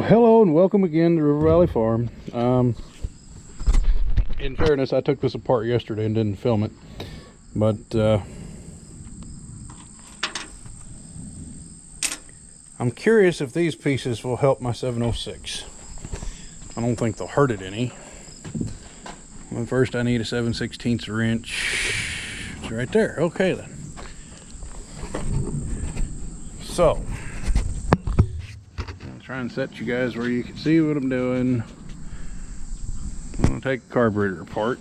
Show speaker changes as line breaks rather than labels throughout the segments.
Hello and welcome again to River Valley Farm. In fairness, I took this apart yesterday and didn't film it, but I'm curious if these pieces will help my 706. I don't think they'll hurt it any. Well, first I need a 7/16 wrench. It's right there. Okay then. So try and set you guys where you can see what I'm doing. I'm going to take the carburetor apart.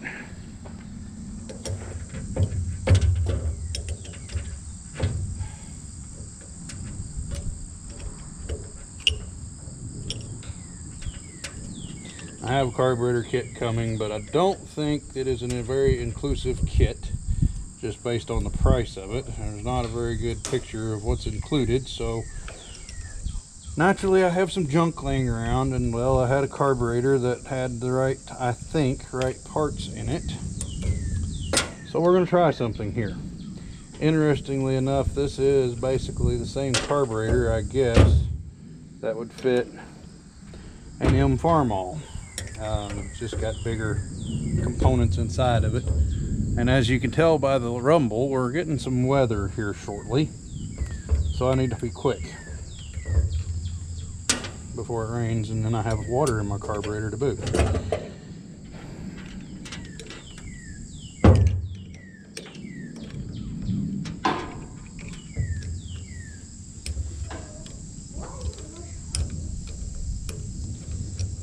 I have a carburetor kit coming, but I don't think it is a very inclusive kit, just based on the price of it. There's not a very good picture of what's included, so naturally, I have some junk laying around, and well, I had a carburetor that had the right, I think, right parts in it. So we're going to try something here. Interestingly enough, this is basically the same carburetor, I guess, that would fit an Farmall. It's just got bigger components inside of it. And as you can tell by the rumble, we're getting some weather here shortly. So I need to be quick before it rains, and then I have water in my carburetor to boot.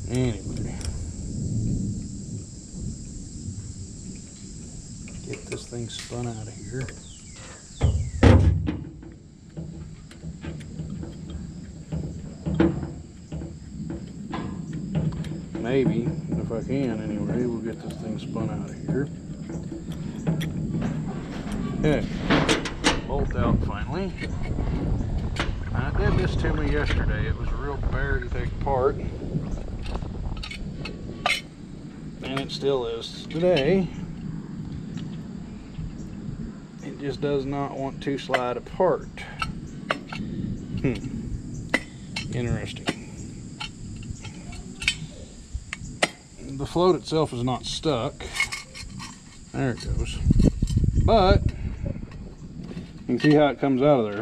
Anyway, get this thing spun out of here. Maybe, if I can anyway, we'll get this thing spun out of here. Okay, bolt out finally. It did this to me yesterday. It was a real bear to take apart, and it still is today. It just does not want to slide apart. Interesting. The float itself is not stuck. There it goes. But you can see how it comes out of there,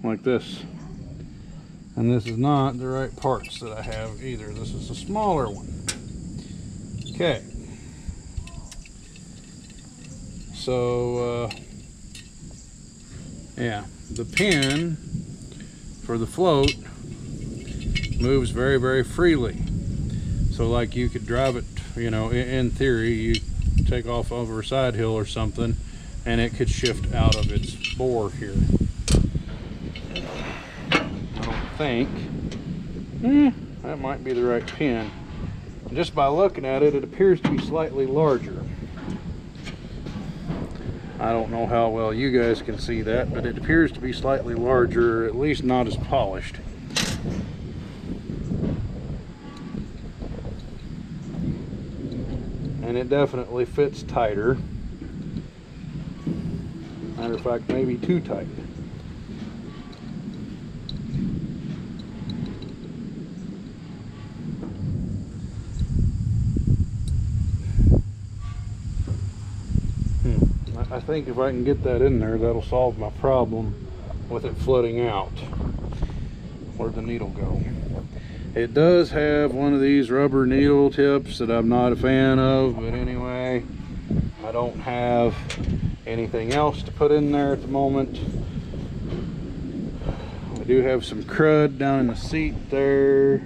like this. And this is not the right parts that I have either. This is a smaller one. Okay. So, yeah, the pin for the float moves very, very freely. So like you could drive it, you know, in theory, you take off over a side hill or something, and it could shift out of its bore here. I don't think. That might be the right pin. Just by looking at it, it appears to be slightly larger. I don't know how well you guys can see that, but it appears to be slightly larger, or at least not as polished. And it definitely fits tighter. Matter of fact, maybe too tight. I think if I can get that in there, that'll solve my problem with it floating out. Where'd the needle go? It does have one of these rubber needle tips that I'm not a fan of, but anyway, I don't have anything else to put in there at the moment. I do have some crud down in the seat there.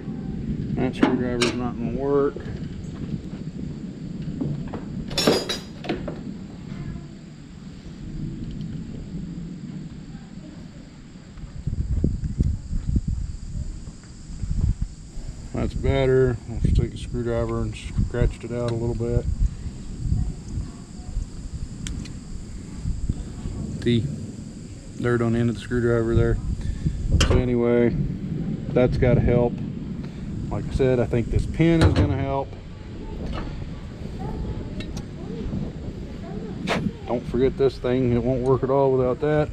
That screwdriver's not going to work. That's better. I'll just take a screwdriver and scratched it out a little bit. The dirt on the end of the screwdriver there. So anyway, that's got to help. Like I said, I think this pin is going to help. Don't forget this thing, it won't work at all without that.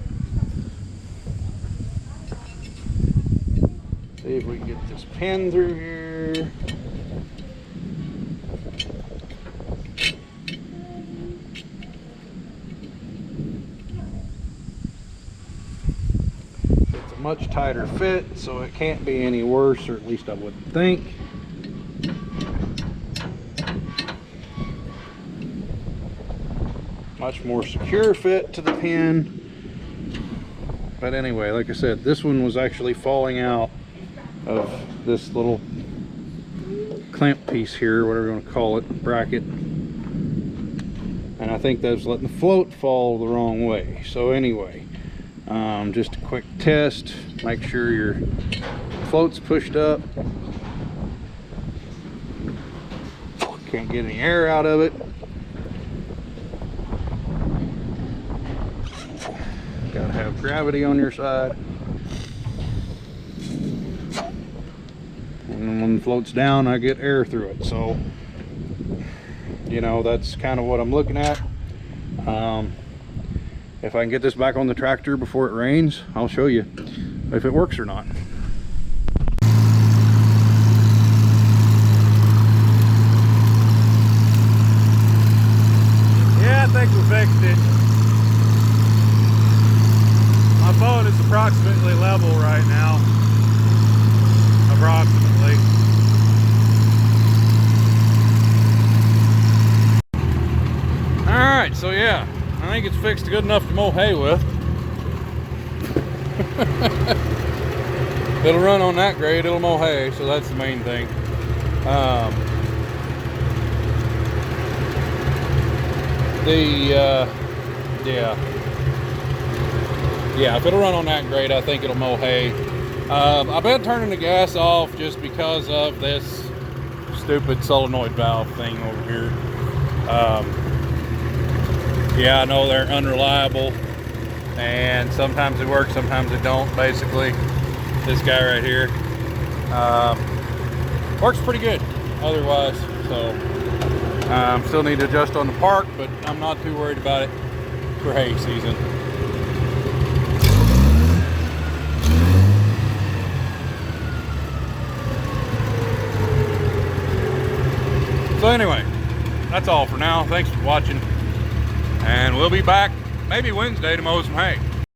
See if we can get this pin through here. It's a much tighter fit, so it can't be any worse, or at least I wouldn't think. Much more secure fit to the pin. But anyway, like I said, this one was actually falling out of this little clamp piece here, whatever you want to call it, bracket, and I think that was letting the float fall the wrong way. So anyway, just a quick test, make sure your float's pushed up, can't get any air out of it. Gotta have gravity on your side. And when it floats down, I get air through it. So, you know, that's kind of what I'm looking at. If I can get this back on the tractor before it rains, I'll show you if it works or not. Yeah, I think we fixed it. My boat is approximately level right now. Approximately. Alright, so yeah, I think it's fixed good enough to mow hay with. It'll run on that grade, it'll mow hay, so that's the main thing. Yeah, if it'll run on that grade, I think it'll mow hay. I've been turning the gas off just because of this stupid solenoid valve thing over here. Yeah, I know they're unreliable, and sometimes they work, sometimes they don't. Basically, this guy right here works pretty good otherwise, so still need to adjust on the park, but I'm not too worried about it for hay season. So anyway, that's all for now. Thanks for watching, and we'll be back maybe Wednesday to mow some hay.